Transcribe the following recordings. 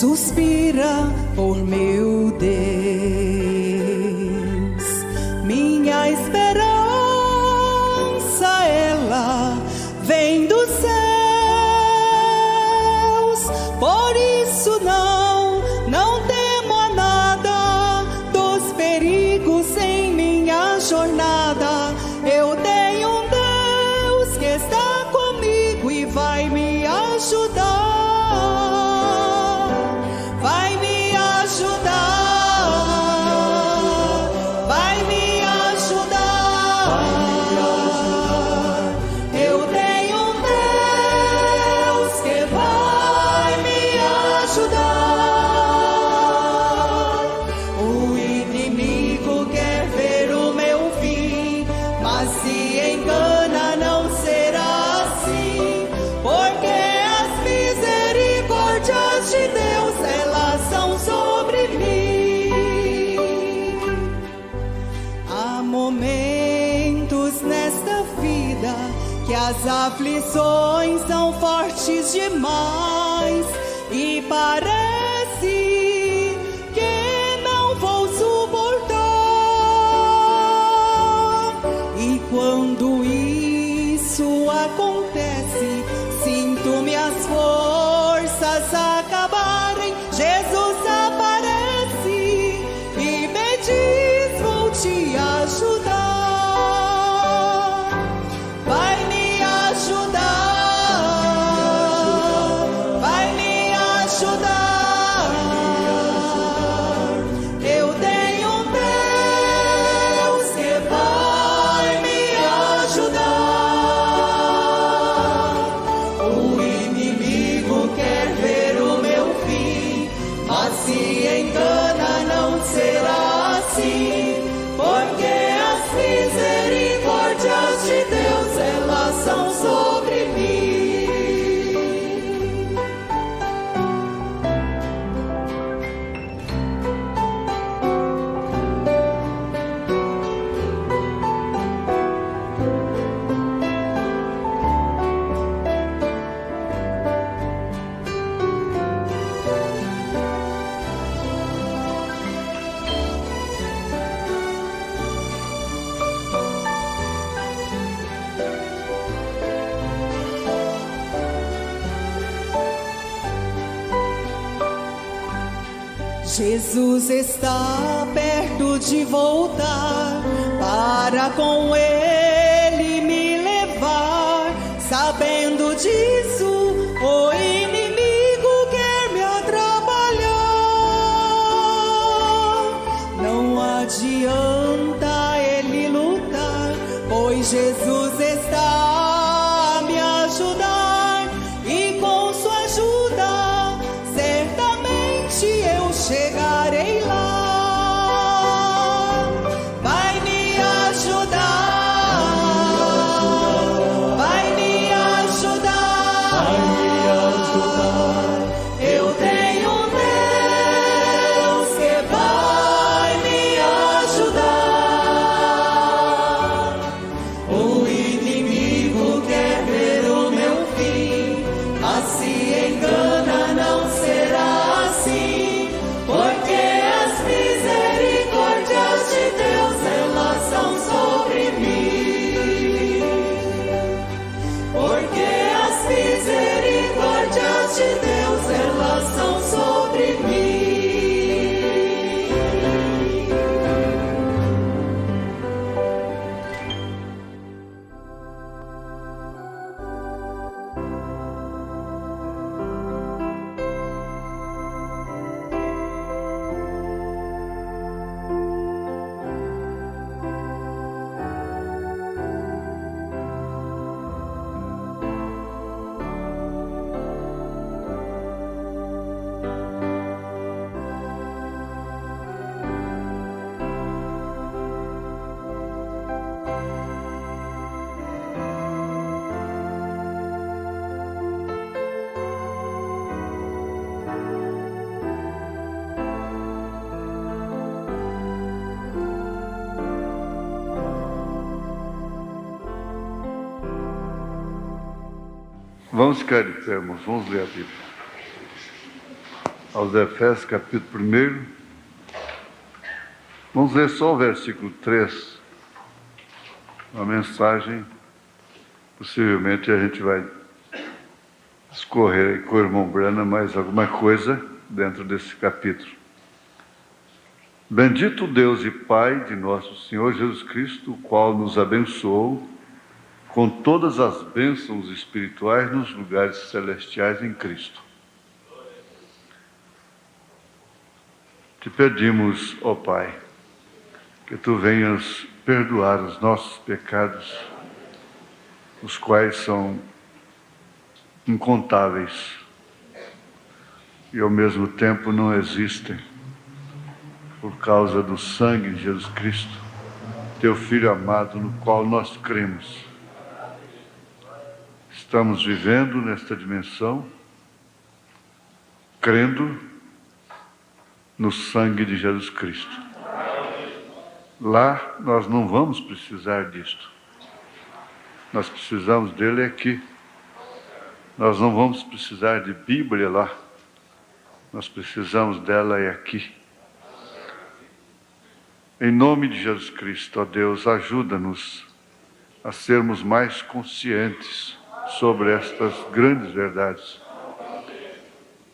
suspira por meu Deus. Minha esperança, ela vem dos céus. Por isso não temo a nada dos perigos em minha jornada. Eu tenho um Deus que está comigo e vai me ajudar. Que as aflições são fortes demais e parece que não vou suportar. E quando isso acontece, sinto minhas forças acabarem. Jesus aparece e me diz: vou te ajudar. Jesus está perto de voltar para com Ele me levar. Sabendo disso, o inimigo quer me atrapalhar. Não adianta ele lutar, pois Jesus está a me ajudar. E com sua ajuda, certamente eu chegarei lá. Vai me ajudar, vai me ajudar, vai me ajudar. Eu tenho um Deus que vai me ajudar. O inimigo quer ver o meu fim, mas se engana, não será assim. Porque as misericórdias de Deus, elas são sobre mim. Porque as misericórdias de Deus, elas são sobre mim. Vamos ficar de pé, irmãos. Vamos ler a Bíblia. aos Efésios, capítulo 1. Vamos ler só o versículo 3. Uma mensagem, possivelmente a gente vai discorrer com o irmão Brana mais alguma coisa dentro desse capítulo. Bendito Deus e Pai de nosso Senhor Jesus Cristo, o qual nos abençoou com todas as bênçãos espirituais nos lugares celestiais em Cristo. Te pedimos, ó Pai, que Tu venhas perdoar os nossos pecados, os quais são incontáveis e ao mesmo tempo não existem, por causa do sangue de Jesus Cristo, Teu Filho amado, no qual nós cremos. Estamos vivendo nesta dimensão, crendo no sangue de Jesus Cristo. Lá nós não vamos precisar disto. Nós precisamos dele aqui. Nós não vamos precisar de Bíblia lá. Nós precisamos dela aqui. Em nome de Jesus Cristo, ó Deus, ajuda-nos a sermos mais conscientes sobre estas grandes verdades.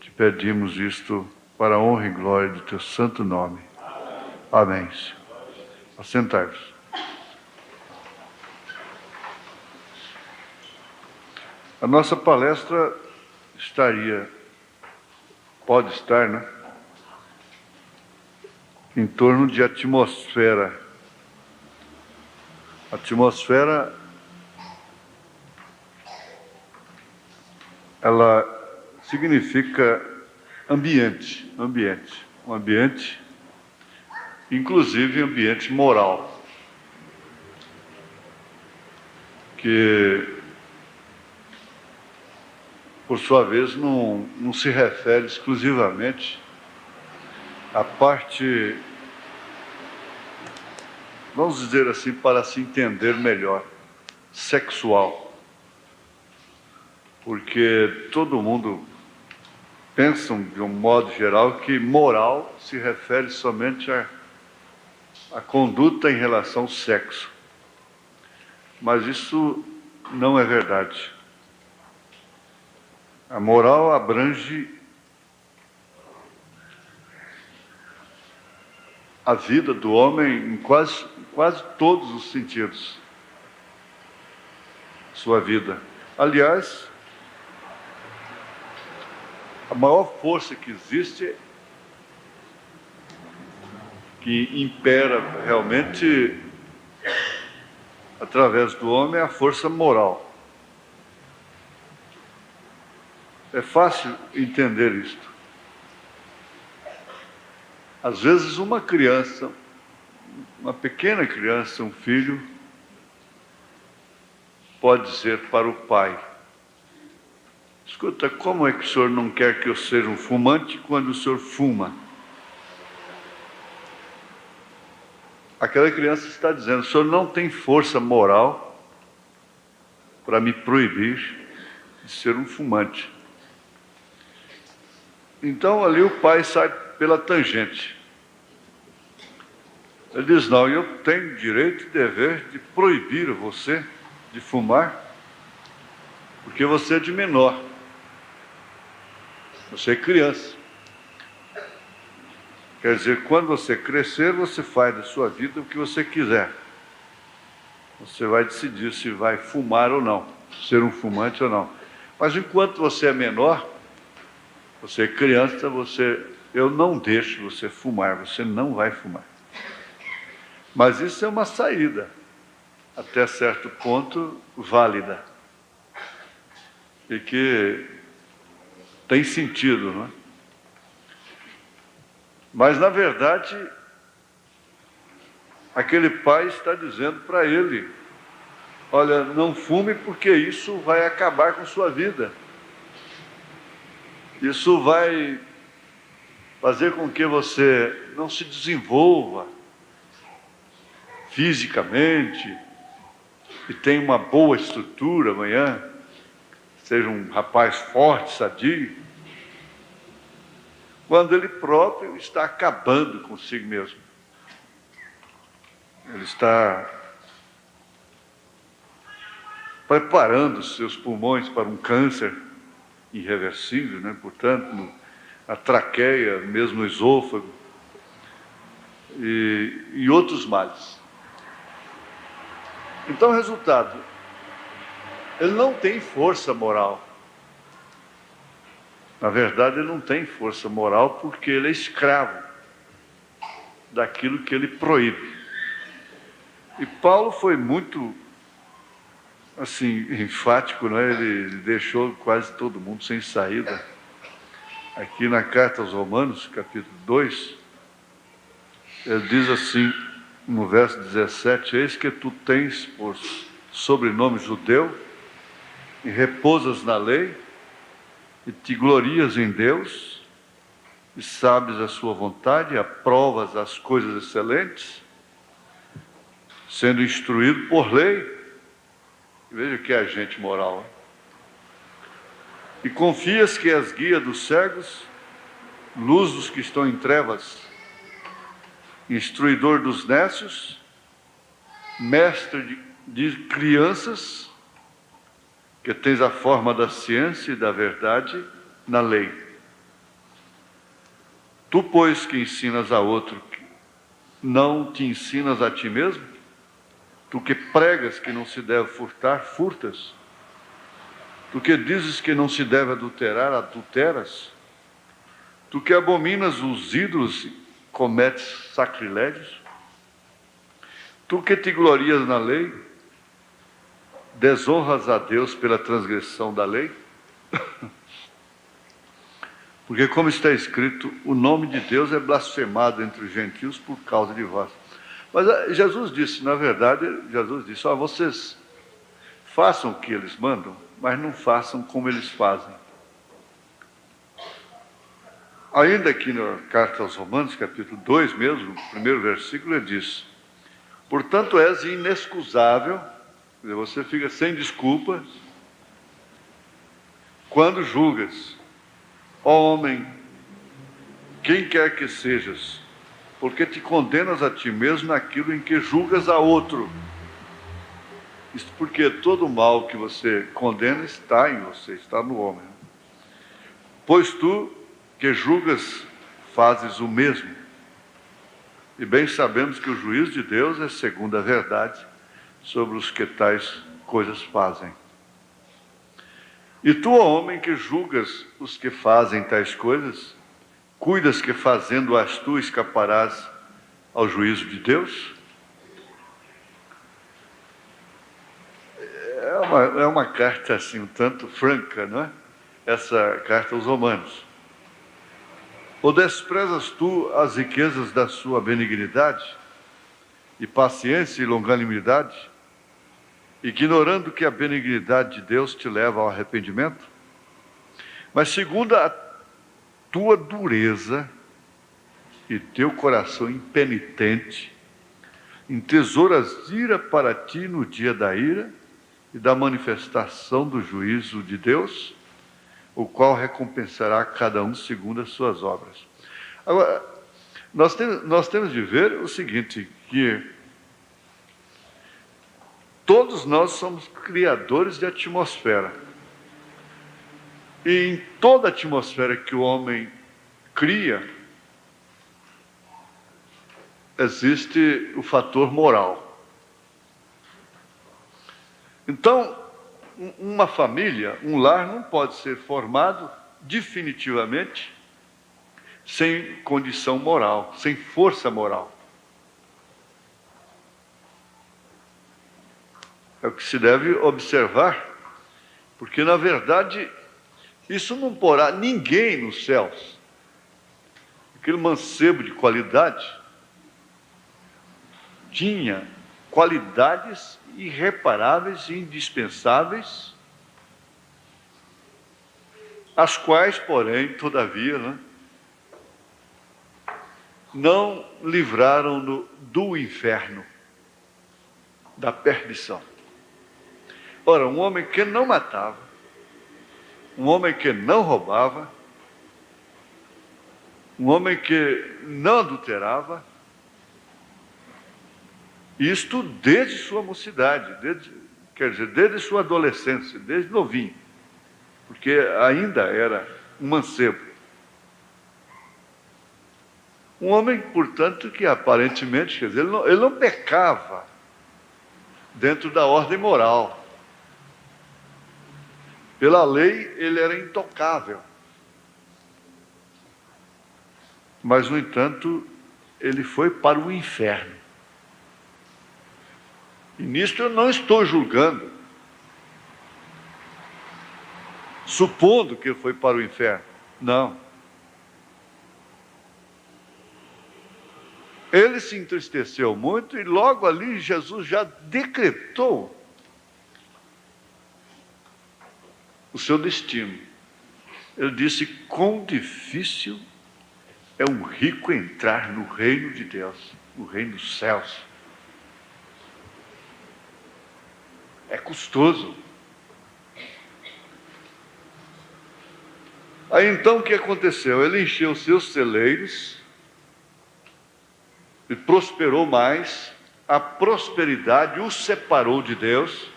Te pedimos isto para a honra e glória do Teu santo nome. Amém. Assentai-vos. A nossa palestra pode estar, né? Em torno de atmosfera. Atmosfera, ela significa ambiente, um ambiente, inclusive ambiente moral, que, por sua vez, não se refere exclusivamente à parte, vamos dizer assim, para se entender melhor, sexual. Porque todo mundo pensa, de um modo geral, que moral se refere somente à conduta em relação ao sexo. Mas isso não é verdade. A moral abrange a vida do homem em quase todos os sentidos. Sua vida. Aliás, a maior força que existe, que impera realmente através do homem, é a força moral. É fácil entender isto. Às vezes uma criança, uma pequena criança, um filho, pode dizer para o pai: escuta, como é que o senhor não quer que eu seja um fumante quando o senhor fuma? Aquela criança está dizendo: o senhor não tem força moral para me proibir de ser um fumante. Então ali o pai sai pela tangente. Ele diz: não, eu tenho direito e dever de proibir você de fumar, porque você é de menor. Você é criança. Quer dizer, quando você crescer, você faz da sua vida o que você quiser. Você vai decidir se vai fumar ou não, ser um fumante ou não. Mas enquanto você é menor, você é criança, eu não deixo você fumar, você não vai fumar. Mas isso é uma saída, até certo ponto, válida. E que tem sentido, não é? Mas, na verdade, aquele pai está dizendo para ele: olha, não fume, porque isso vai acabar com sua vida. Isso vai fazer com que você não se desenvolva fisicamente e tenha uma boa estrutura amanhã, seja um rapaz forte, sadio. quando ele próprio está acabando consigo mesmo. Ele está preparando os seus pulmões para um câncer irreversível, né? Portanto, a traqueia, mesmo o esôfago e outros males. Então, resultado, ele não tem força moral. Na verdade, ele não tem força moral porque ele é escravo daquilo que ele proíbe. E Paulo foi muito, assim, enfático, né? Ele deixou quase todo mundo sem saída. Aqui na carta aos Romanos, capítulo 2, ele diz assim, no verso 17, eis que tu tens por sobrenome judeu, e repousas na lei, e te glorias em Deus, e sabes a sua vontade, e aprovas as coisas excelentes, sendo instruído por lei. Veja que é agente moral. E confias que és guia dos cegos, luz dos que estão em trevas, instruidor dos nécios, mestre de crianças, que tens a forma da ciência e da verdade na lei. Tu, pois, que ensinas a outro, não te ensinas a ti mesmo? Tu que pregas que não se deve furtar, furtas? Tu que dizes que não se deve adulterar, adulteras? Tu que abominas os ídolos, cometes sacrilégios? Tu que te glorias na lei, desonras a Deus pela transgressão da lei? Porque, como está escrito, o nome de Deus é blasfemado entre os gentios por causa de vós. Mas Jesus disse, na verdade, vocês façam o que eles mandam, mas não façam como eles fazem. Ainda aqui na carta aos Romanos, capítulo 2 mesmo, no primeiro versículo, ele diz, portanto és inexcusável, você fica sem desculpa, quando julgas, ó homem, quem quer que sejas, porque te condenas a ti mesmo naquilo em que julgas a outro. Isto porque todo o mal que você condena está em você, está no homem. Pois tu que julgas, fazes o mesmo. E bem sabemos que o juízo de Deus é segundo a verdade sobre os que tais coisas fazem. E tu, ó homem, que julgas os que fazem tais coisas, cuidas que fazendo-as tu escaparás ao juízo de Deus? É uma carta assim, um tanto franca, não é? Essa carta aos Romanos. Ou desprezas tu as riquezas da sua benignidade, e paciência e longanimidade, ignorando que a benignidade de Deus te leva ao arrependimento? Mas segundo a tua dureza e teu coração impenitente, entesouras ira para ti no dia da ira e da manifestação do juízo de Deus, o qual recompensará cada um segundo as suas obras. Agora, nós temos de ver o seguinte, que todos nós somos criadores de atmosfera. E em toda a atmosfera que o homem cria, existe o fator moral. Então, uma família, um lar não pode ser formado definitivamente sem condição moral, sem força moral. É o que se deve observar, porque na verdade isso não porá ninguém nos céus. Aquele mancebo de qualidade tinha qualidades irreparáveis e indispensáveis, as quais, porém, todavia, não livraram-no do inferno, da perdição. Ora, um homem que não matava, um homem que não roubava, Um homem que não adulterava, isto desde sua mocidade, desde sua adolescência, desde novinho, porque ainda era um mancebo. Um homem, portanto, que aparentemente, quer dizer, ele não pecava dentro da ordem moral. Pela lei, ele era intocável. Mas, no entanto, ele foi para o inferno. E nisto eu não estou julgando, supondo que ele foi para o inferno. Não. Ele se entristeceu muito e logo ali Jesus já decretou o seu destino. Ele disse: quão difícil é um rico entrar no reino de Deus, no reino dos céus. É custoso. Aí então o que aconteceu? Ele encheu seus celeiros e prosperou mais. A prosperidade o separou de Deus,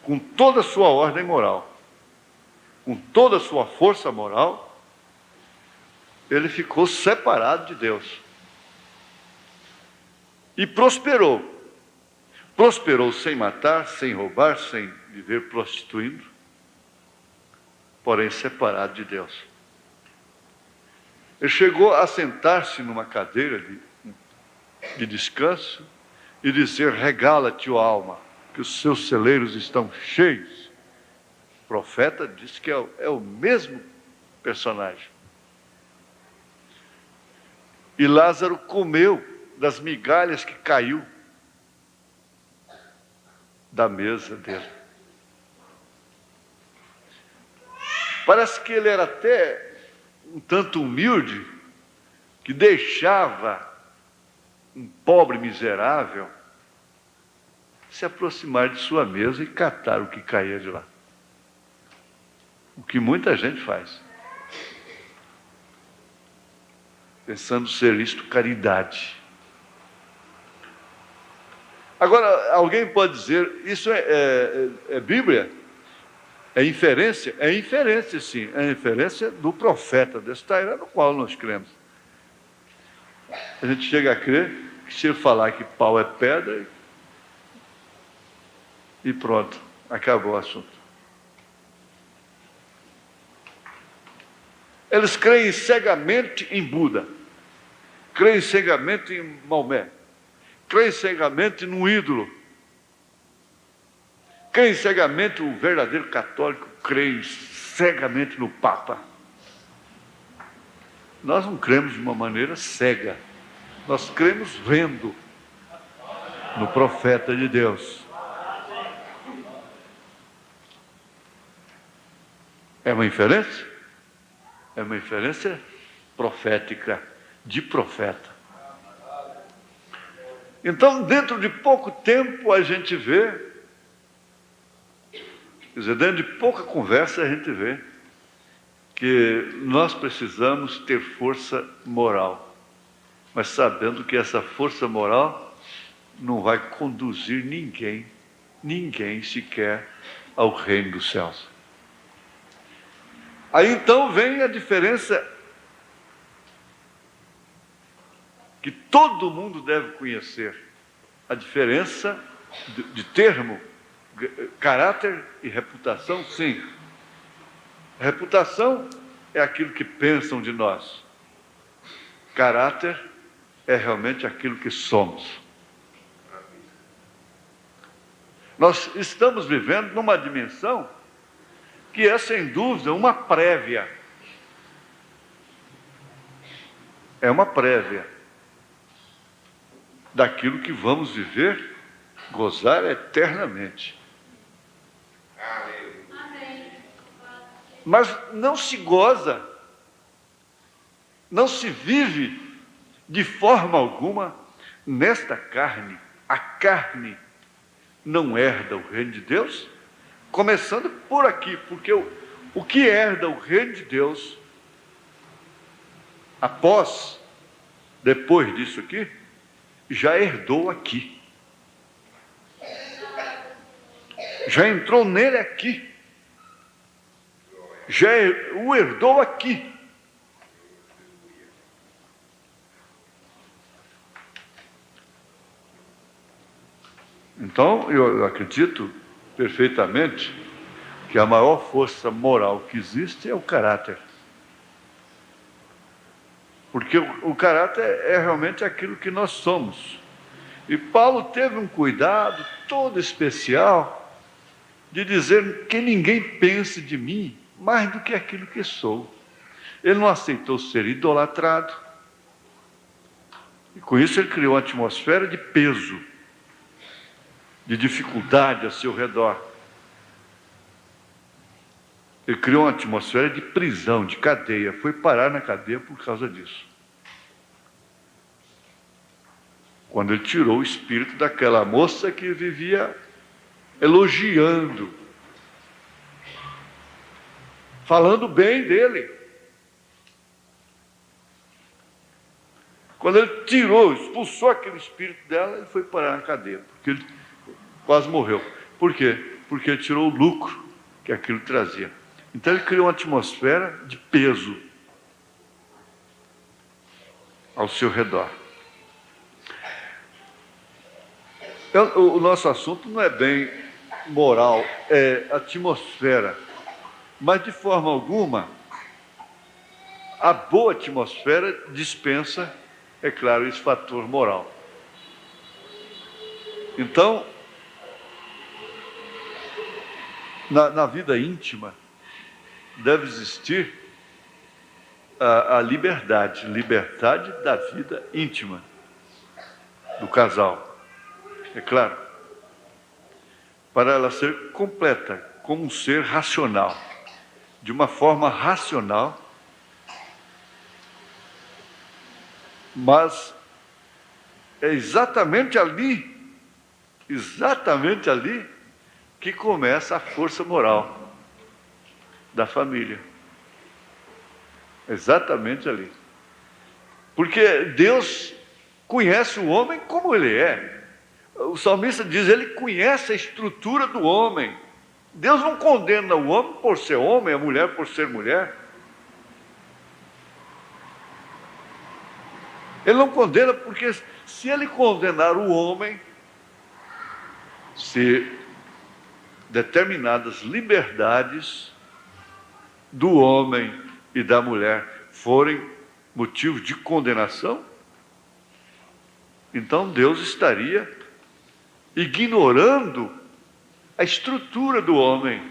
com toda a sua ordem moral, com toda a sua força moral. Ele ficou separado de Deus. E prosperou. Prosperou sem matar, sem roubar, sem viver prostituindo, porém separado de Deus. Ele chegou a sentar-se numa cadeira de descanso e dizer: regala-te, ó alma, que os seus celeiros estão cheios. O profeta disse que é o mesmo personagem. E Lázaro comeu das migalhas que caiu da mesa dele. Parece que ele era até um tanto humilde, que deixava um pobre miserável se aproximar de sua mesa e catar o que caía de lá. O que muita gente faz, pensando ser isto caridade. Agora, alguém pode dizer: isso é Bíblia? É inferência? É inferência, sim. É inferência do profeta desta era, no qual nós cremos. A gente chega a crer que se ele falar que pau é pedra, e pronto, acabou o assunto. Eles creem cegamente em Buda, creem cegamente em Maomé, creem cegamente num ídolo, creem cegamente, o verdadeiro católico crê cegamente no Papa. Nós não cremos de uma maneira cega, nós cremos vendo no profeta de Deus. É uma inferência? É uma inferência profética, de profeta. Então, dentro de pouco tempo, a gente vê, quer dizer, dentro de pouca conversa, a gente vê que nós precisamos ter força moral, mas sabendo que essa força moral não vai conduzir ninguém sequer ao reino dos céus. Aí então vem a diferença que todo mundo deve conhecer, a diferença de termo, caráter e reputação. Sim, reputação é aquilo que pensam de nós, caráter é realmente aquilo que somos. Nós estamos vivendo numa dimensão que é, sem dúvida, uma prévia. É uma prévia daquilo que vamos viver, gozar eternamente. Mas não se goza, não se vive de forma alguma nesta carne. A carne não herda o reino de Deus, começando por aqui, porque o que herda o reino de Deus depois disso aqui, já herdou aqui. Já entrou nele aqui. Já o herdou aqui. Então, eu acredito perfeitamente que a maior força moral que existe é o caráter. Porque o caráter é realmente aquilo que nós somos. E Paulo teve um cuidado todo especial de dizer que ninguém pense de mim mais do que aquilo que sou. Ele não aceitou ser idolatrado. E com isso ele criou uma atmosfera de peso, de dificuldade ao seu redor. Ele criou uma atmosfera de prisão, de cadeia. Foi parar na cadeia por causa disso. Quando ele tirou o espírito daquela moça que vivia elogiando, falando bem dele. Quando ele tirou, expulsou aquele espírito dela, ele foi parar na cadeia, porque ele quase morreu. Por quê? Porque ele tirou o lucro que aquilo trazia. Então ele criou uma atmosfera de peso ao seu redor. O nosso assunto não é bem moral, é atmosfera. Mas, de forma alguma, a boa atmosfera dispensa, é claro, esse fator moral. Então, na vida íntima, deve existir a liberdade da vida íntima do casal. É claro, para ela ser completa, como um ser racional, de uma forma racional, mas é exatamente ali que começa a força moral da família. Exatamente ali. Porque Deus conhece o homem como ele é. O salmista diz, ele conhece a estrutura do homem. Deus não condena o homem por ser homem, a mulher por ser mulher. Ele não condena porque se ele condenar o homem, se determinadas liberdades do homem e da mulher forem motivo de condenação, então Deus estaria ignorando a estrutura do homem.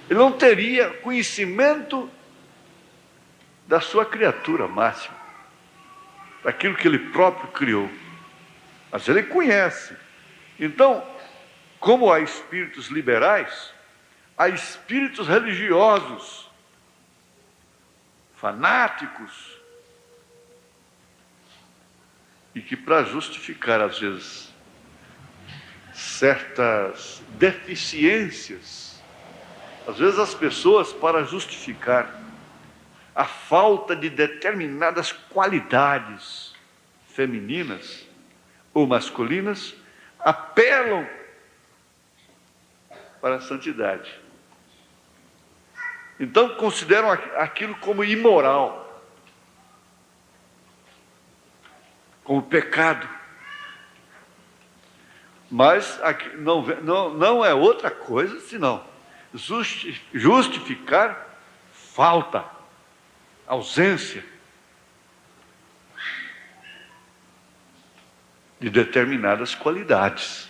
Ele não teria conhecimento da sua criatura máxima, daquilo que ele próprio criou. Mas ele conhece. Então, como há espíritos liberais, há espíritos religiosos, fanáticos, e que, para justificar, às vezes, certas deficiências, às vezes as pessoas, para justificar a falta de determinadas qualidades femininas ou masculinas, apelam para a santidade. Então, consideram aquilo como imoral, como pecado. Mas não é outra coisa senão justificar falta, ausência de determinadas qualidades,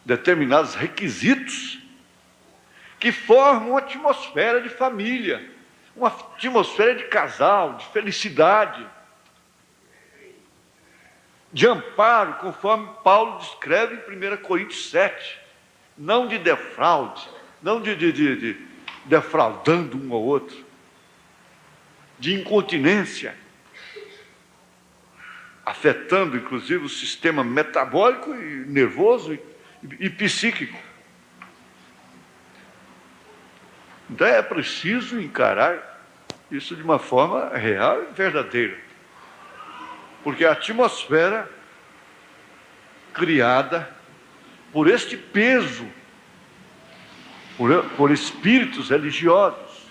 determinados requisitos que formam uma atmosfera de família, uma atmosfera de casal, de felicidade, de amparo, conforme Paulo descreve em 1 Coríntios 7, não de defraude, não de defraudando um ao outro, de incontinência, afetando inclusive o sistema metabólico e nervoso e psíquico. Então é preciso encarar isso de uma forma real e verdadeira. Porque a atmosfera criada por este peso, por espíritos religiosos,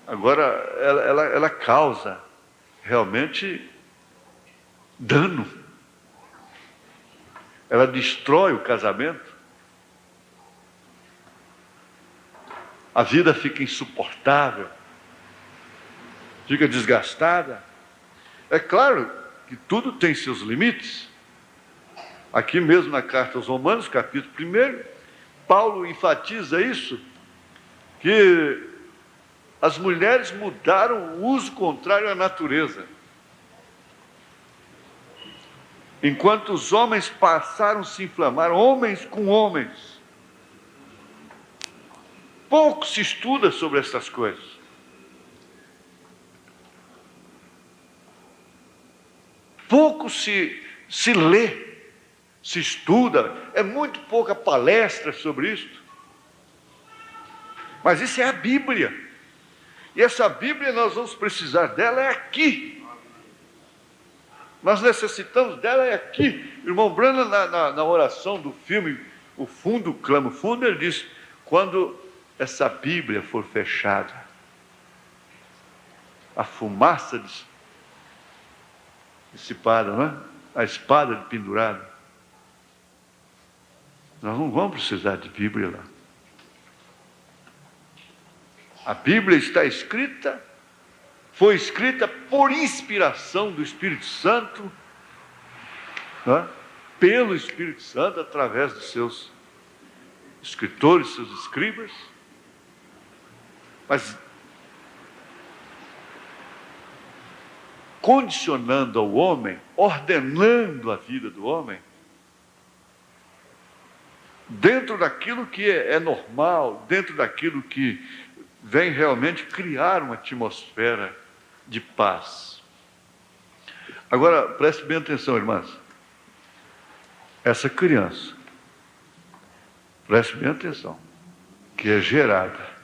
agora ela causa realmente dano. Ela destrói o casamento. A vida fica insuportável, fica desgastada. É claro que tudo tem seus limites. Aqui mesmo na carta aos Romanos, capítulo 1, Paulo enfatiza isso, que as mulheres mudaram o uso contrário à natureza. Enquanto os homens passaram a se inflamar, homens com homens. Pouco se estuda sobre essas coisas. Pouco se lê, se estuda. É muito pouca palestra sobre isso. Mas isso é a Bíblia. E essa Bíblia nós vamos precisar dela é aqui. Nós necessitamos dela é aqui. Irmão Branham, na oração do filme O Fundo Clama o Fundo, ele diz: quando essa Bíblia for fechada, a fumaça dissipada, não é? A espada pendurada, nós não vamos precisar de Bíblia lá. A Bíblia está escrita, foi escrita por inspiração do Espírito Santo, não é? Pelo Espírito Santo, através dos seus escritores, seus escribas. Mas condicionando ao homem, ordenando a vida do homem, dentro daquilo que é normal, dentro daquilo que vem realmente criar uma atmosfera de paz. Agora, preste bem atenção, irmãs. Essa criança, preste bem atenção, que é gerada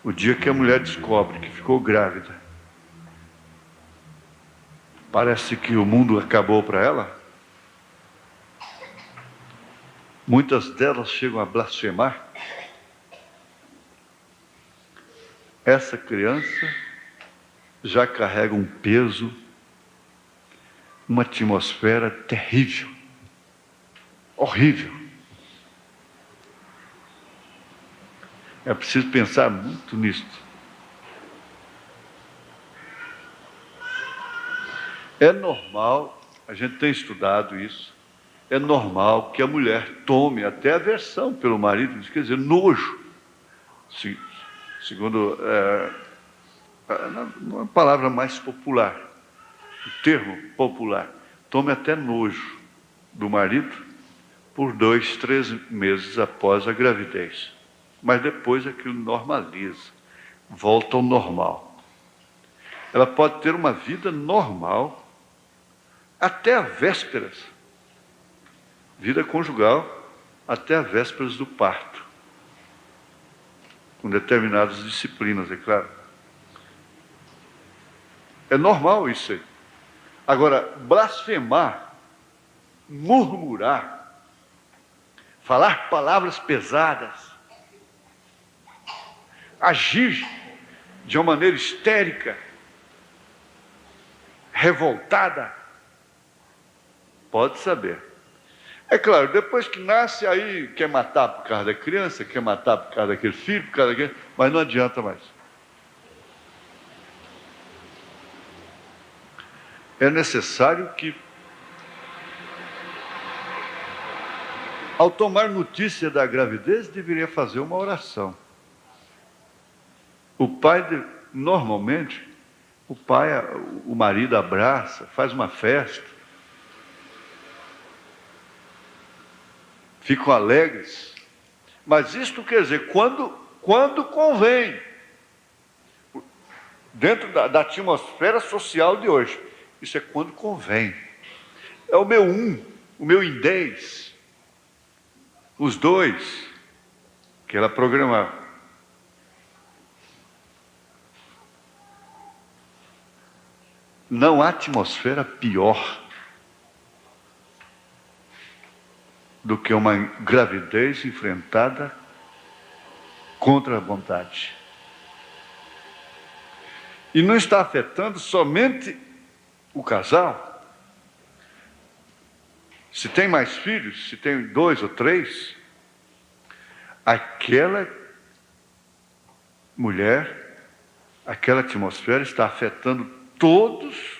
o dia que a mulher descobre que ficou grávida, parece que o mundo acabou para ela. Muitas delas chegam a blasfemar. Essa criança já carrega um peso, uma atmosfera terrível, horrível. É preciso pensar muito nisto. É normal, a gente tem estudado isso, é normal que a mulher tome até aversão pelo marido, quer dizer, nojo. Segundo uma palavra mais popular, o termo popular, tome até nojo do marido por 2, 3 meses após a gravidez. Mas depois aquilo normaliza, volta ao normal. Ela pode ter uma vida normal até a vésperas, vida conjugal até a vésperas do parto, com determinadas disciplinas, é claro. É normal isso aí. Agora, blasfemar, murmurar, falar palavras pesadas, agir de uma maneira histérica, revoltada, pode saber. É claro, depois que nasce, aí quer matar por causa da criança, quer matar por causa daquele filho, por causa daquele, mas não adianta mais. É necessário que, ao tomar notícia da gravidez, deveria fazer uma oração. O pai, normalmente, o marido abraça, faz uma festa, ficam alegres, mas isto quer dizer, quando convém, dentro da atmosfera social de hoje, isso é quando convém, é o meu em 10, os dois que ela programava. Não há atmosfera pior do que uma gravidez enfrentada contra a vontade. E não está afetando somente o casal. Se tem mais filhos, se tem 2 ou 3, aquela mulher, aquela atmosfera está afetando todos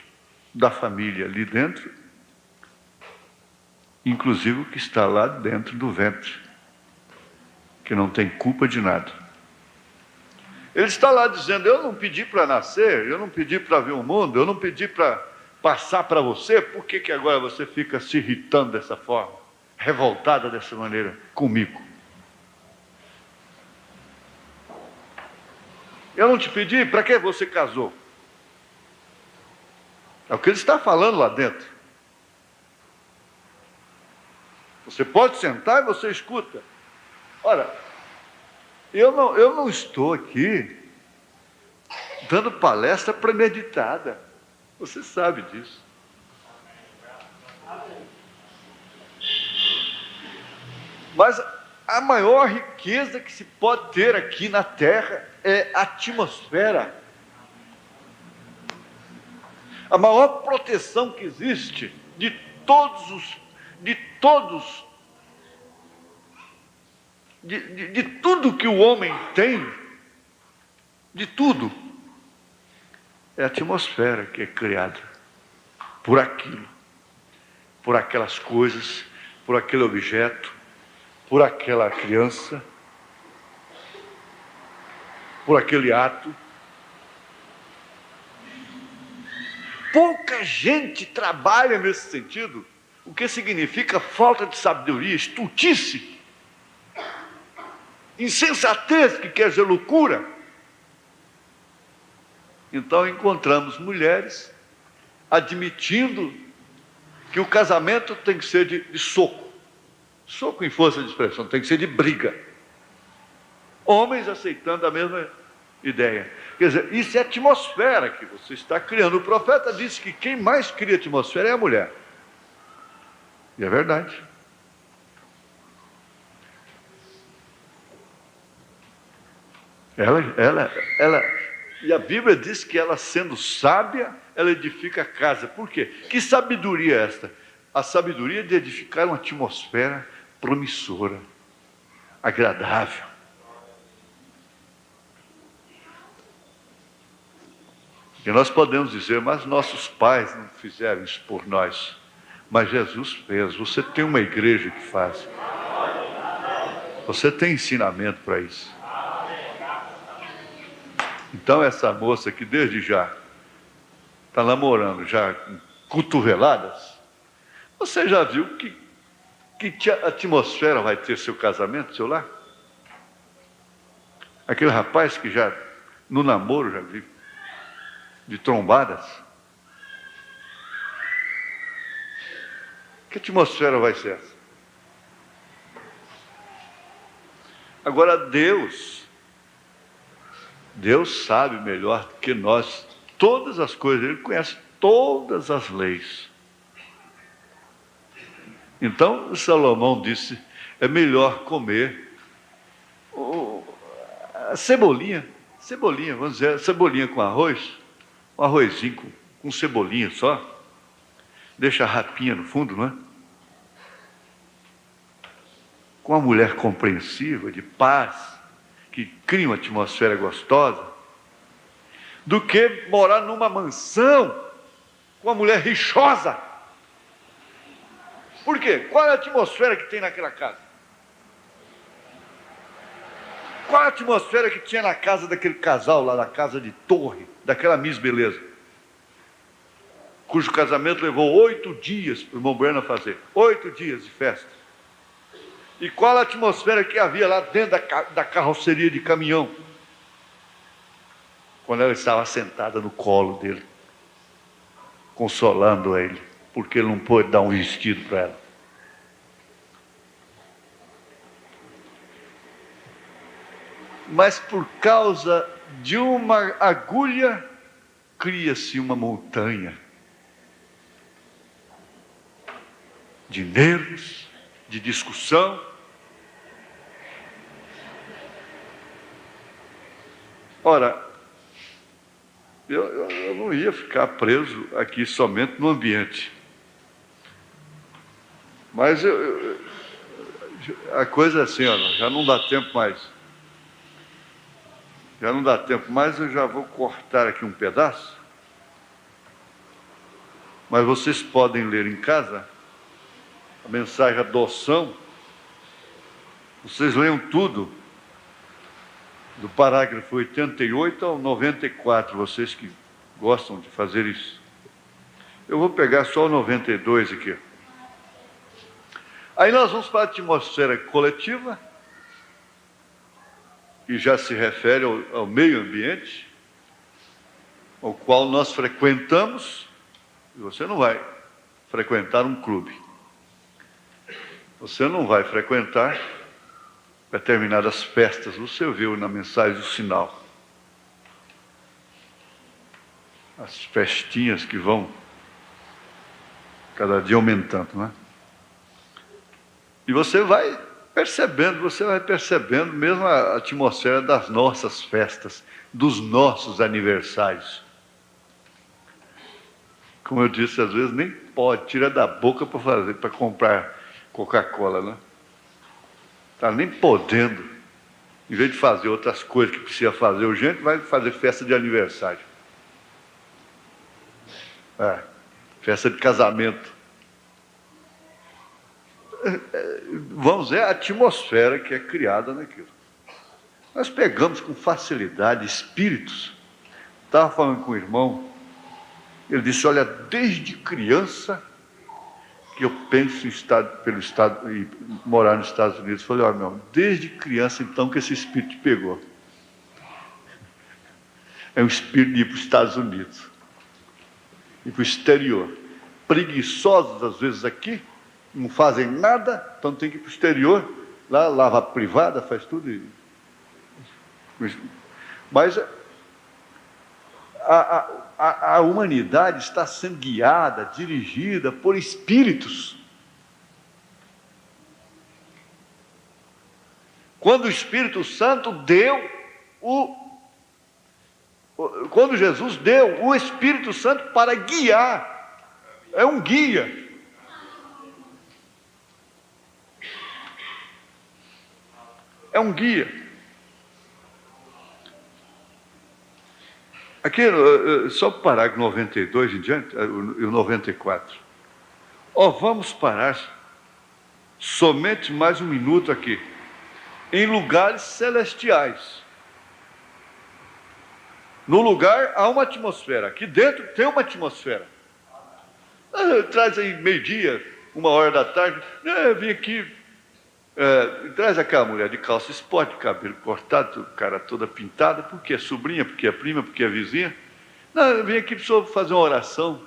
da família ali dentro, inclusive o que está lá dentro do ventre, que não tem culpa de nada. Ele está lá dizendo: eu não pedi para nascer, eu não pedi para ver o mundo, eu não pedi para passar para você, por que agora você fica se irritando dessa forma, revoltada dessa maneira comigo? Eu não te pedi, para que você casou? É o que ele está falando lá dentro. Você pode sentar e você escuta. Ora, eu não estou aqui dando palestra premeditada. Você sabe disso. Mas a maior riqueza que se pode ter aqui na Terra é a atmosfera. A maior proteção que existe de tudo que o homem tem, de tudo, é a atmosfera que é criada por aquilo, por aquelas coisas, por aquele objeto, por aquela criança, por aquele ato. Pouca gente trabalha nesse sentido, o que significa falta de sabedoria, estultice, insensatez, que quer dizer loucura. Então encontramos mulheres admitindo que o casamento tem que ser de soco em força de expressão, tem que ser de briga. Homens aceitando a mesma ideia. Quer dizer, isso é atmosfera que você está criando. O profeta disse que quem mais cria atmosfera é a mulher. E é verdade. E a Bíblia diz que ela, sendo sábia, ela edifica a casa. Por quê? Que sabedoria é esta? A sabedoria de edificar uma atmosfera promissora, agradável. E nós podemos dizer: mas nossos pais não fizeram isso por nós. Mas Jesus fez. Você tem uma igreja que faz. Você tem ensinamento para isso. Então essa moça que desde já está namorando, já com cotoveladas, você já viu que atmosfera vai ter seu casamento, seu lar? Aquele rapaz que já no namoro já viu de trombadas. Que atmosfera vai ser essa? Agora Deus sabe melhor do que nós todas as coisas. Ele conhece todas as leis. Então Salomão disse: é melhor comer a cebolinha, vamos dizer, cebolinha com arroz, um arrozinho com cebolinha só, deixa a rapinha no fundo, não é? Com uma mulher compreensiva, de paz, que cria uma atmosfera gostosa, do que morar numa mansão com uma mulher rixosa. Por quê? Qual é a atmosfera que tem naquela casa? Qual é a atmosfera que tinha na casa daquele casal lá, na casa de Torre, daquela Miss Beleza, cujo casamento levou 8 dias para o irmão Bueno fazer, 8 dias de festa? E qual a atmosfera que havia lá dentro da carroceria de caminhão, quando ela estava sentada no colo dele, consolando ele, porque ele não pôde dar um vestido para ela? Mas por causa de uma agulha cria-se uma montanha de nervos, de discussão. Ora, eu não ia ficar preso aqui somente no ambiente. Mas a coisa é assim, olha, já não dá tempo mais. Já não dá tempo mais, eu já vou cortar aqui um pedaço. Mas vocês podem ler em casa a mensagem adoção. Vocês leiam tudo, do parágrafo 88 ao 94, vocês que gostam de fazer isso. Eu vou pegar só o 92 aqui. Aí nós vamos para a atmosfera coletiva, que já se refere ao meio ambiente, ao qual nós frequentamos. E você não vai frequentar um clube. Você não vai frequentar determinadas festas. Você viu na mensagem do sinal. As festinhas que vão cada dia aumentando, né? E você vai percebendo mesmo a atmosfera das nossas festas, dos nossos aniversários. Como eu disse, às vezes nem pode, tira da boca para comprar Coca-Cola, né? Está nem podendo. Em vez de fazer outras coisas que precisa fazer urgente, vai fazer festa de aniversário. Festa de casamento. Vamos ver a atmosfera que é criada naquilo. Nós pegamos com facilidade espíritos. Estava falando com o irmão, ele disse, olha, desde criança que eu penso em morar nos Estados Unidos. Eu falei, olha, meu, desde criança então que esse espírito te pegou. É um espírito de ir para os Estados Unidos. Ir para o exterior. Preguiçosos às vezes aqui, não fazem nada, então tem que ir para o exterior, lá lava privada, faz tudo. Mas a humanidade está sendo guiada, dirigida por espíritos. Quando o Espírito Santo quando Jesus deu o Espírito Santo para guiar, é um guia. É um guia. Aqui, só o parágrafo 92 em diante, e o 94. Vamos parar somente mais um minuto aqui. Em lugares celestiais. No lugar há uma atmosfera. Aqui dentro tem uma atmosfera. Traz aí meio-dia, 1h da tarde. Vim aqui. Traz aquela mulher de calça esporte, cabelo cortado, cara toda pintada. Por que é sobrinha, porque é prima, porque é vizinha. Não, vim aqui para o senhor fazer uma oração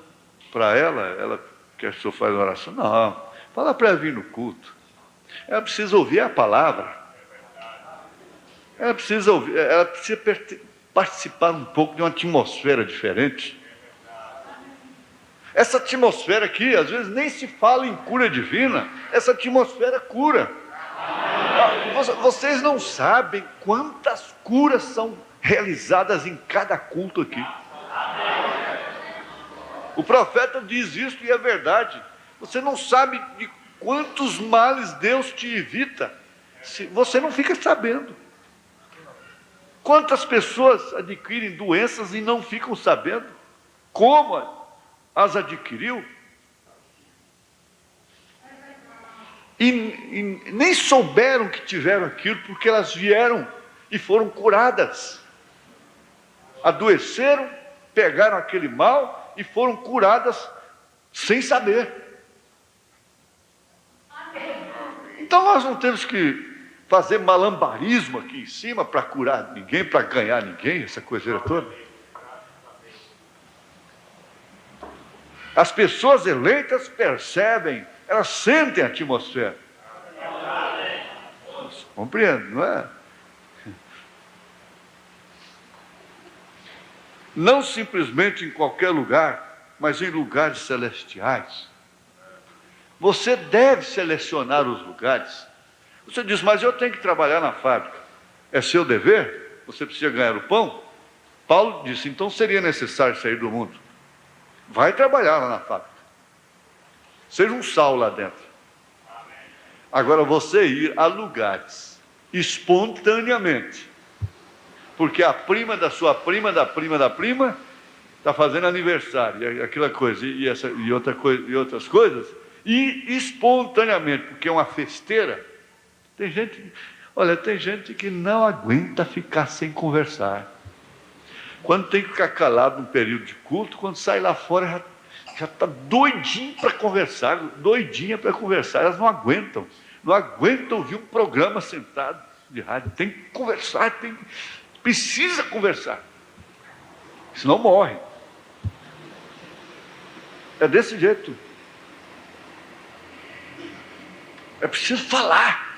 para ela quer que o senhor faça uma oração. Não, fala para ela vir no culto. Ela precisa ouvir a palavra. Ela precisa participar um pouco de uma atmosfera diferente. Essa atmosfera aqui, às vezes nem se fala em cura divina. Essa atmosfera cura. Vocês não sabem quantas curas são realizadas em cada culto aqui. O profeta diz isso e é verdade. Você não sabe de quantos males Deus te evita. Você não fica sabendo. Quantas pessoas adquirem doenças e não ficam sabendo como as adquiriu? E nem souberam que tiveram aquilo, porque elas vieram e foram curadas. Adoeceram, pegaram aquele mal e foram curadas sem saber. Então nós não temos que fazer malabarismo aqui em cima para curar ninguém, para ganhar ninguém, essa coiseira toda. As pessoas eleitas percebem, elas sentem a atmosfera. Você compreende, não é? não simplesmente em qualquer lugar, mas em lugares celestiais. Você deve selecionar os lugares. Você diz, mas eu tenho que trabalhar na fábrica. É seu dever? Você precisa ganhar o pão? Paulo disse, então seria necessário sair do mundo. Vai trabalhar lá na fábrica. Seja um sal lá dentro. Agora, você ir a lugares espontaneamente, porque a prima da sua prima, da prima da prima, está fazendo aniversário, aquela coisa, e outras coisas, e espontaneamente, porque é uma festeira. Tem gente que não aguenta ficar sem conversar. Quando tem que ficar calado num período de culto, quando sai lá fora, já está doidinho para conversar, doidinha para conversar. Elas não aguentam ouvir um programa sentado de rádio. Tem que conversar, precisa conversar, senão morre. É desse jeito. É preciso falar.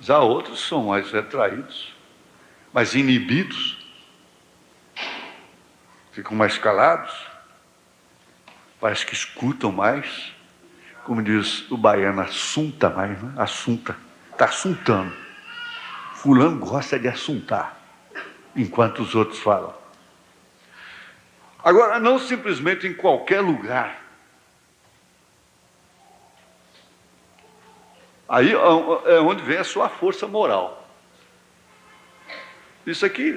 Já outros são mais retraídos, mais inibidos, ficam mais calados, parece que escutam mais, como diz o baiano, assunta mais, né? Assunta, está assuntando. Fulano gosta de assuntar, enquanto os outros falam. Agora, não simplesmente em qualquer lugar. Aí é onde vem a sua força moral. Isso aqui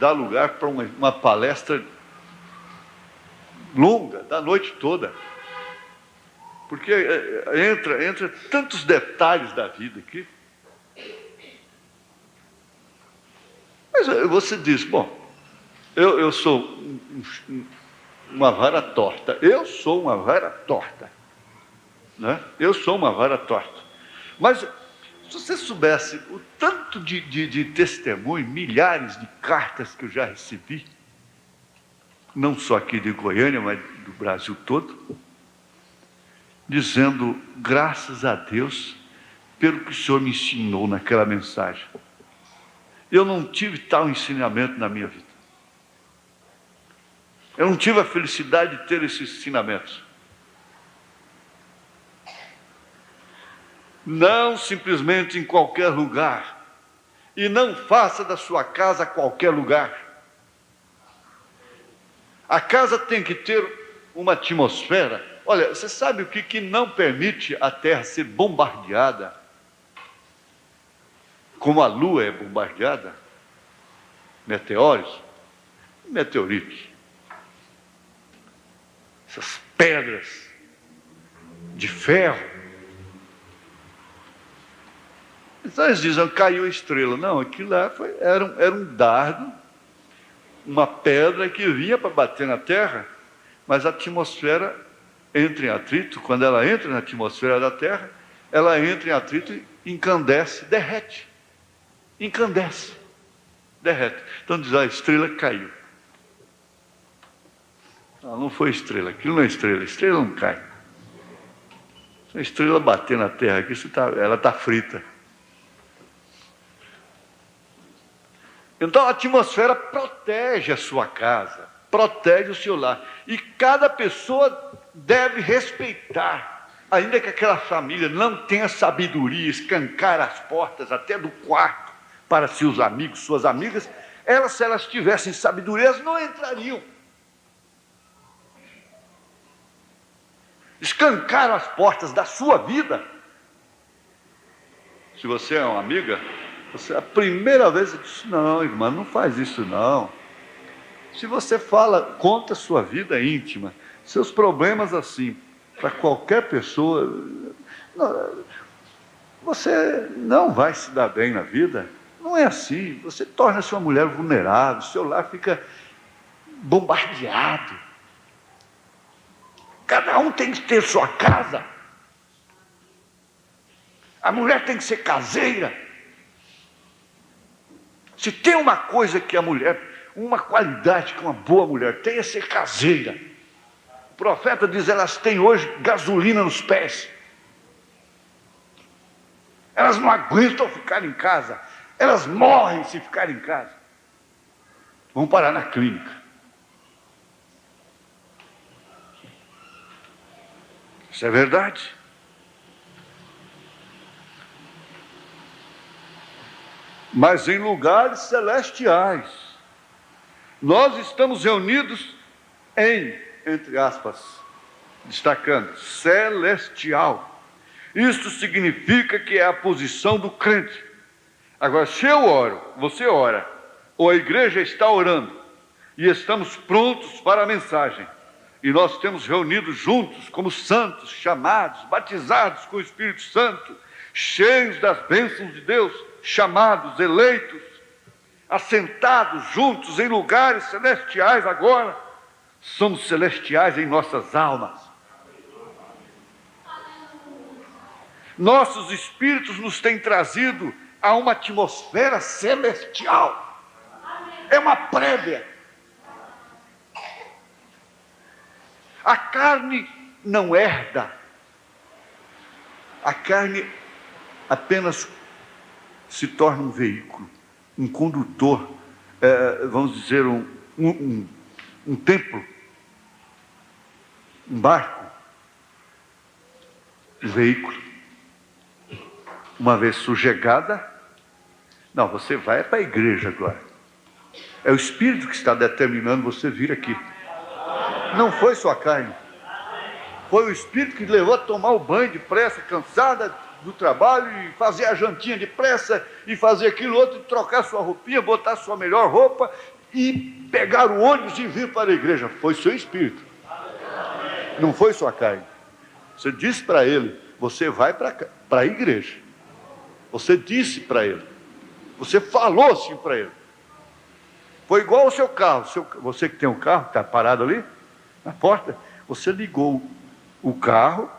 dá lugar para uma palestra longa, da noite toda. Porque entra tantos detalhes da vida aqui. Mas você diz, bom, eu sou uma vara torta. Eu sou uma vara torta. Né? Eu sou uma vara torta. Mas se você soubesse o tanto de testemunho, milhares de cartas que eu já recebi, não só aqui de Goiânia, mas do Brasil todo, dizendo graças a Deus pelo que o Senhor me ensinou naquela mensagem. Eu não tive tal ensinamento na minha vida. Eu não tive a felicidade de ter esses ensinamentos. Não simplesmente em qualquer lugar. E não faça da sua casa qualquer lugar. A casa tem que ter uma atmosfera. Olha, você sabe o que não permite a Terra ser bombardeada? Como a Lua é bombardeada? Meteoros, meteoritos. Essas pedras de ferro. Então eles dizem, caiu a estrela. Não, aquilo lá era um dardo, uma pedra que vinha para bater na Terra, mas a atmosfera entra em atrito. Quando ela entra na atmosfera da Terra, ela entra em atrito e encandece, derrete. Encandece, derrete. Então diz, a estrela caiu. Não foi estrela, aquilo não é estrela, estrela não cai. Se a estrela bater na Terra aqui, ela está frita. Então a atmosfera protege a sua casa, protege o seu lar. E cada pessoa deve respeitar, ainda que aquela família não tenha sabedoria, escancar as portas até do quarto para seus amigos, suas amigas, se elas tivessem sabedoria, elas não entrariam. Escancaram as portas da sua vida. Se você é uma amiga, a primeira vez você diz, não, irmã, não faz isso não. Se você conta a sua vida íntima, seus problemas assim, para qualquer pessoa, você não vai se dar bem na vida. Não é assim. Você torna sua mulher vulnerável, seu lar fica bombardeado. Cada um tem que ter sua casa. A mulher tem que ser caseira. Se tem uma coisa que a mulher, uma qualidade que uma boa mulher tem, é ser caseira. O profeta diz, elas têm hoje gasolina nos pés. Elas não aguentam ficar em casa. Elas morrem se ficarem em casa. vão parar na clínica. Isso é verdade. Mas em lugares celestiais, nós estamos reunidos em, entre aspas, destacando, celestial. Isto significa que é a posição do crente. Agora, se eu oro, você ora, ou a igreja está orando, e estamos prontos para a mensagem, e nós temos reunidos juntos como santos, chamados, batizados com o Espírito Santo, cheios das bênçãos de Deus, chamados, eleitos, assentados juntos em lugares celestiais agora, somos celestiais em nossas almas. Nossos espíritos nos têm trazido a uma atmosfera celestial. É uma prévia. A carne não herda. A carne apenas se torna um veículo, um condutor, vamos dizer, um templo, um barco, um veículo. Uma vez sujegada, não, você vai para a igreja agora. É o Espírito que está determinando você vir aqui. Não foi sua carne. Foi o Espírito que levou a tomar o banho depressa, cansada do trabalho, e fazer a jantinha depressa, e fazer aquilo outro, e trocar sua roupinha, botar sua melhor roupa, e pegar o ônibus e vir para a igreja. Foi seu Espírito. Não foi sua carne. Você disse para ele, você vai para a igreja. Você disse para ele. Você falou assim para ele. Foi igual ao seu carro. Você que tem um carro, está parado ali, na porta, você ligou o carro,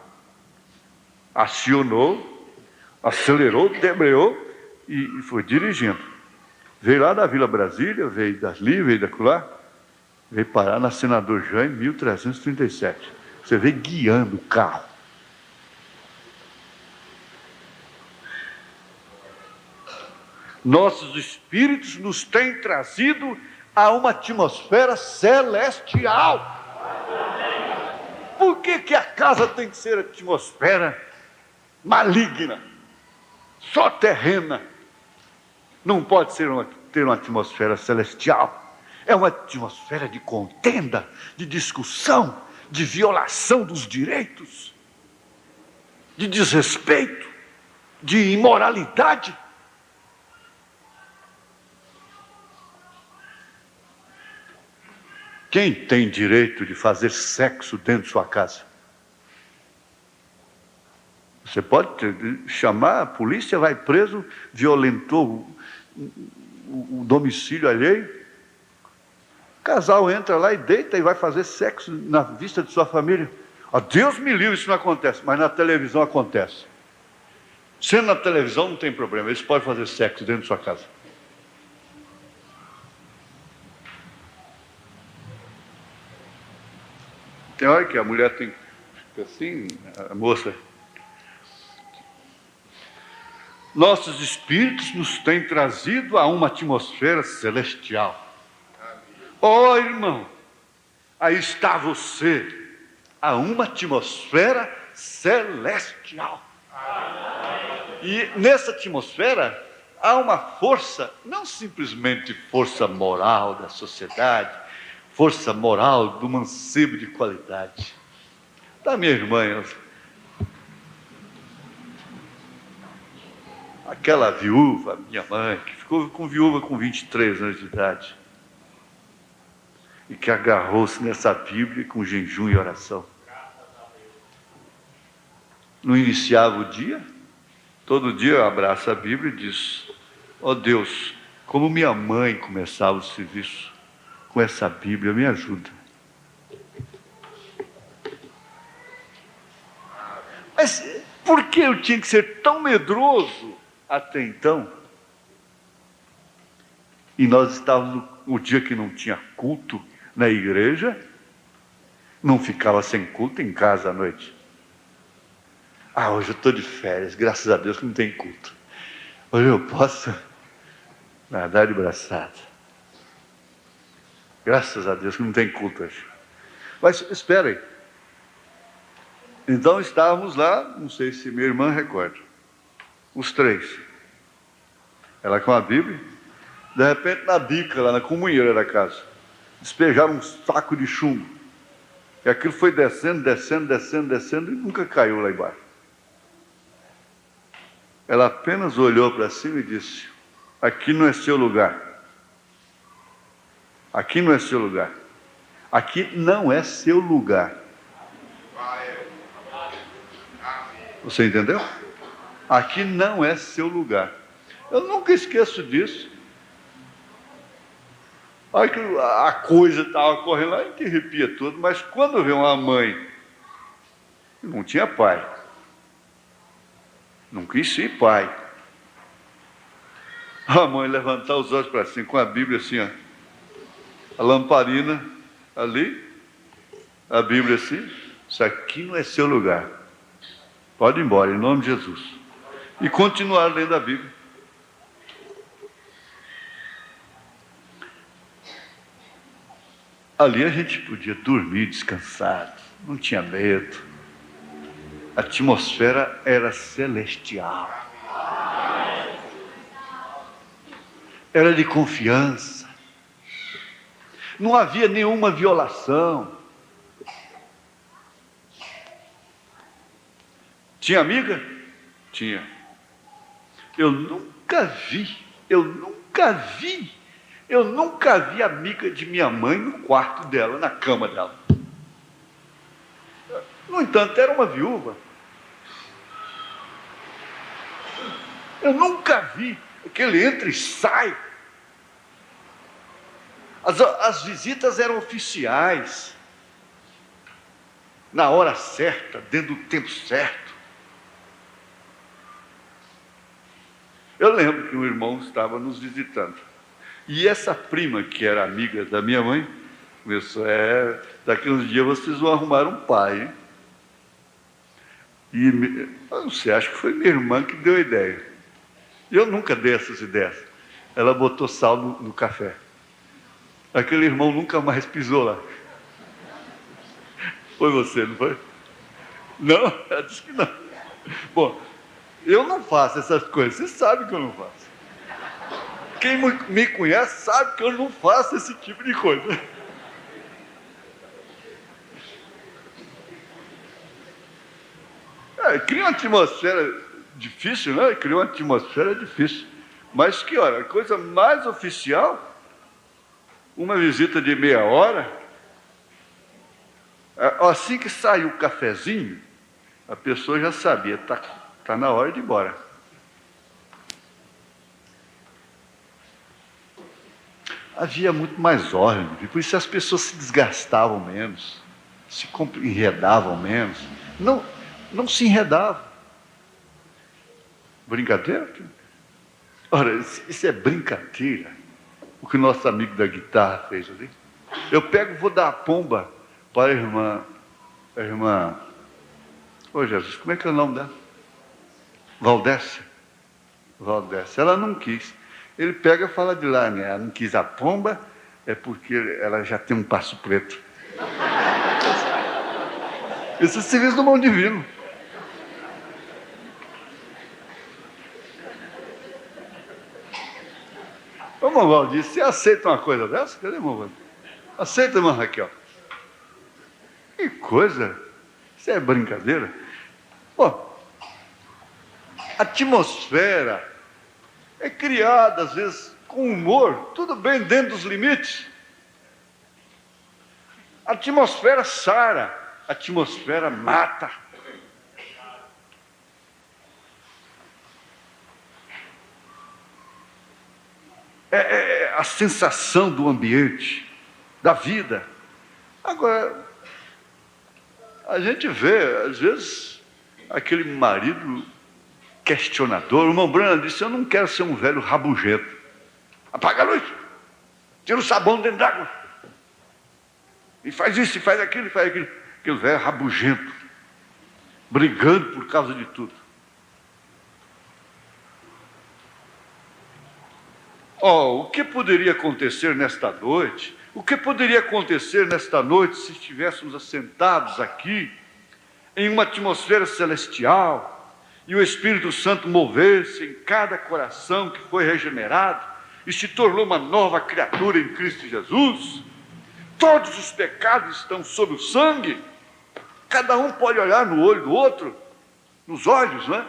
acionou, acelerou, debreou e foi dirigindo. Veio lá da Vila Brasília, veio dali, veio daquela, veio parar na Senador Jaime, 1337. Você veio guiando o carro. Nossos espíritos nos têm trazido a uma atmosfera celestial. Por que a casa tem que ser atmosfera maligna, só terrena? Não pode ter uma atmosfera celestial. É uma atmosfera de contenda, de discussão, de violação dos direitos, de desrespeito, de imoralidade. Quem tem direito de fazer sexo dentro de sua casa? Você pode chamar a polícia, vai preso, violentou o domicílio alheio. O casal entra lá e deita e vai fazer sexo na vista de sua família. Deus me livre, isso não acontece, mas na televisão acontece. Sendo na televisão não tem problema, eles podem fazer sexo dentro de sua casa. Tem hora que a mulher tem assim, a moça. Nossos espíritos nos têm trazido a uma atmosfera celestial. Irmão, aí está você, a uma atmosfera celestial. E nessa atmosfera há uma força, não simplesmente força moral da sociedade, força moral do mancebo de qualidade. Da minha irmã, aquela viúva, minha mãe, que ficou viúva com 23 anos de idade, e que agarrou-se nessa Bíblia com jejum e oração. Não iniciava o dia, todo dia eu abraço a Bíblia e diz: Deus, como minha mãe começava o serviço, com essa Bíblia, me ajuda. Mas por que eu tinha que ser tão medroso até então? E nós estávamos no dia que não tinha culto na igreja, não ficava sem culto em casa à noite. Hoje eu estou de férias, graças a Deus que não tem culto. Hoje eu posso nadar de braçada. Graças a Deus que não tem culto hoje. Mas esperem. Então estávamos lá, não sei se minha irmã recorda, os três. Ela com a Bíblia, de repente na bica, lá na comunheira da casa, despejaram um saco de chumbo. E aquilo foi descendo, descendo, descendo, descendo e nunca caiu lá embaixo. Ela apenas olhou para cima e disse: aqui não é seu lugar. Aqui não é seu lugar. Aqui não é seu lugar. Você entendeu? Aqui não é seu lugar. Eu nunca esqueço disso. Olha que a coisa estava correndo lá, a gente arrepia tudo, mas quando vê uma mãe que não tinha pai, não quis ser pai, a mãe levantar os olhos para cima, com a Bíblia assim, ó, a lamparina ali, a Bíblia assim, isso aqui não é seu lugar. Pode ir embora, em nome de Jesus. E continuar lendo a Bíblia. Ali a gente podia dormir descansado, não tinha medo. A atmosfera era celestial. Era de confiança. Não havia nenhuma violação. Tinha amiga? Tinha. Eu nunca vi amiga de minha mãe no quarto dela, na cama dela. No entanto, era uma viúva. Eu nunca vi aquele entra e sai. As visitas eram oficiais, na hora certa, dentro do tempo certo. Eu lembro que um irmão estava nos visitando. E essa prima, que era amiga da minha mãe, começou: daqui uns dias vocês vão arrumar um pai, hein? E eu não sei, acho que foi minha irmã que deu a ideia. Eu nunca dei essas ideias. Ela botou sal no café. Aquele irmão nunca mais pisou lá. Foi você, não foi? Não? Ela disse que não. Bom, eu não faço essas coisas, você sabe que eu não faço. Quem me conhece sabe que eu não faço esse tipo de coisa. Cria uma atmosfera difícil, né? Cria uma atmosfera difícil. Mas que hora? A coisa mais oficial, uma visita de meia hora, assim que saiu o cafezinho, a pessoa já sabia, está na hora de ir embora. Havia muito mais ordem, por isso as pessoas se desgastavam menos, se enredavam menos. Não se enredavam. Brincadeira? Ora, isso é brincadeira. O que o nosso amigo da guitarra fez ali. Eu vou dar a pomba para a irmã, ô Jesus, como é que é o nome dela? Valdécia. Ela não quis. Ele pega e fala de lá, né? Ela não quis a pomba, é porque ela já tem um passo preto. Isso é serviço do mão divino. Ô, irmão Valdir, você aceita uma coisa dessa? Cadê, irmão Valdir? Aceita, irmã Raquel? Que coisa! Isso é brincadeira? Pô, a atmosfera é criada, às vezes, com humor, tudo bem dentro dos limites. A atmosfera sara, a atmosfera mata. É a sensação do ambiente, da vida. Agora, a gente vê, às vezes, aquele marido questionador. O irmão Brana disse: eu não quero ser um velho rabugento. Apaga a luz, tira o sabão dentro d'água, e faz isso, e faz aquilo, e faz aquilo. Aquele velho rabugento, brigando por causa de tudo. O que poderia acontecer nesta noite? O que poderia acontecer nesta noite se estivéssemos assentados aqui, em uma atmosfera celestial, e o Espírito Santo movesse em cada coração que foi regenerado e se tornou uma nova criatura em Cristo Jesus? Todos os pecados estão sob o sangue, cada um pode olhar no olho do outro, nos olhos, não é?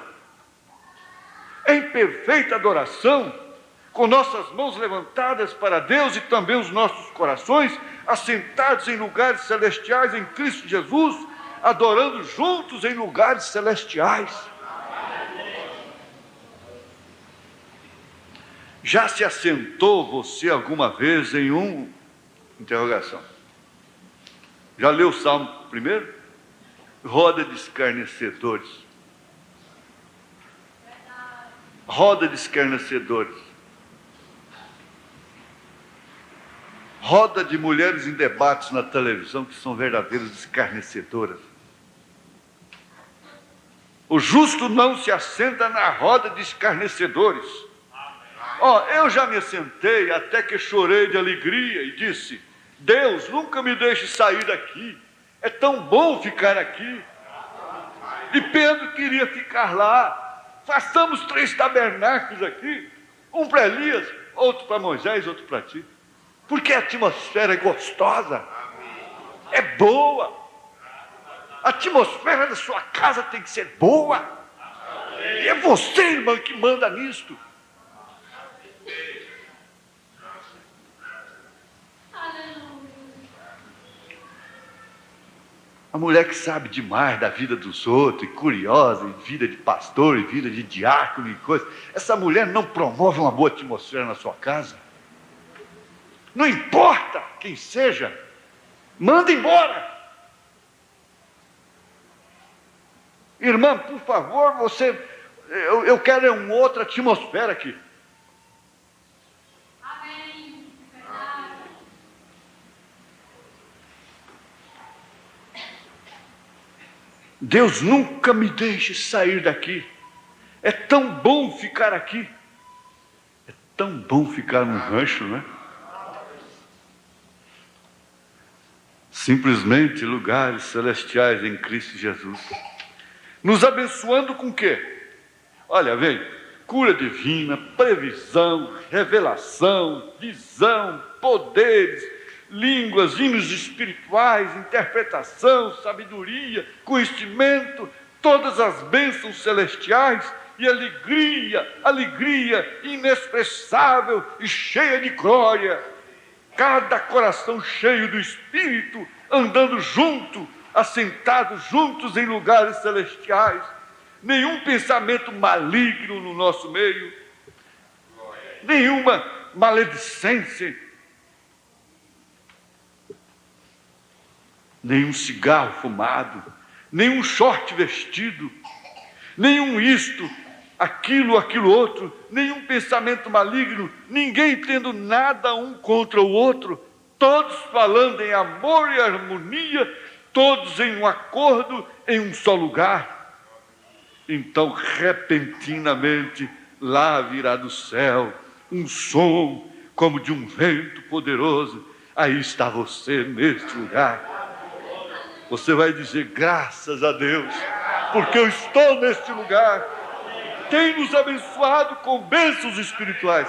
Em perfeita adoração, com nossas mãos levantadas para Deus e também os nossos corações assentados em lugares celestiais em Cristo Jesus, adorando juntos em lugares celestiais. Já se assentou você alguma vez em um... Interrogação. Já leu o Salmo primeiro? Roda de escarnecedores. Roda de escarnecedores. Roda de mulheres em debates na televisão que são verdadeiras escarnecedoras. O justo não se assenta na roda de escarnecedores. Eu já me assentei até que chorei de alegria e disse: Deus, nunca me deixe sair daqui. É tão bom ficar aqui. E Pedro queria ficar lá. Façamos 3 tabernáculos aqui. Um para Elias, outro para Moisés, outro para ti. Porque a atmosfera é gostosa. É boa. A atmosfera da sua casa tem que ser boa. E é você, irmã, que manda nisto. A mulher que sabe demais da vida dos outros, e curiosa, e vida de pastor, e vida de diácono e coisa, essa mulher não promove uma boa atmosfera na sua casa. Não importa quem seja, manda embora. Irmã, por favor, eu quero uma outra atmosfera aqui. Deus, nunca me deixe sair daqui. É tão bom ficar aqui. É tão bom ficar num rancho, não é? Simplesmente lugares celestiais em Cristo Jesus. Nos abençoando com o quê? Olha, vem, cura divina, previsão, revelação, visão, poderes, línguas, hinos espirituais, interpretação, sabedoria, conhecimento, todas as bênçãos celestiais e alegria inexpressável e cheia de glória. Cada coração cheio do Espírito, andando junto, assentados juntos em lugares celestiais. Nenhum pensamento maligno no nosso meio, nenhuma maledicência, nenhum cigarro fumado, nenhum short vestido, nenhum isto, aquilo outro, nenhum pensamento maligno, ninguém tendo nada um contra o outro, todos falando em amor e harmonia, todos em um acordo, em um só lugar. Então, repentinamente, lá virá do céu um som como de um vento poderoso. Aí está você neste lugar. Você vai dizer: graças a Deus, porque eu estou neste lugar. Tem nos abençoado com bênçãos espirituais.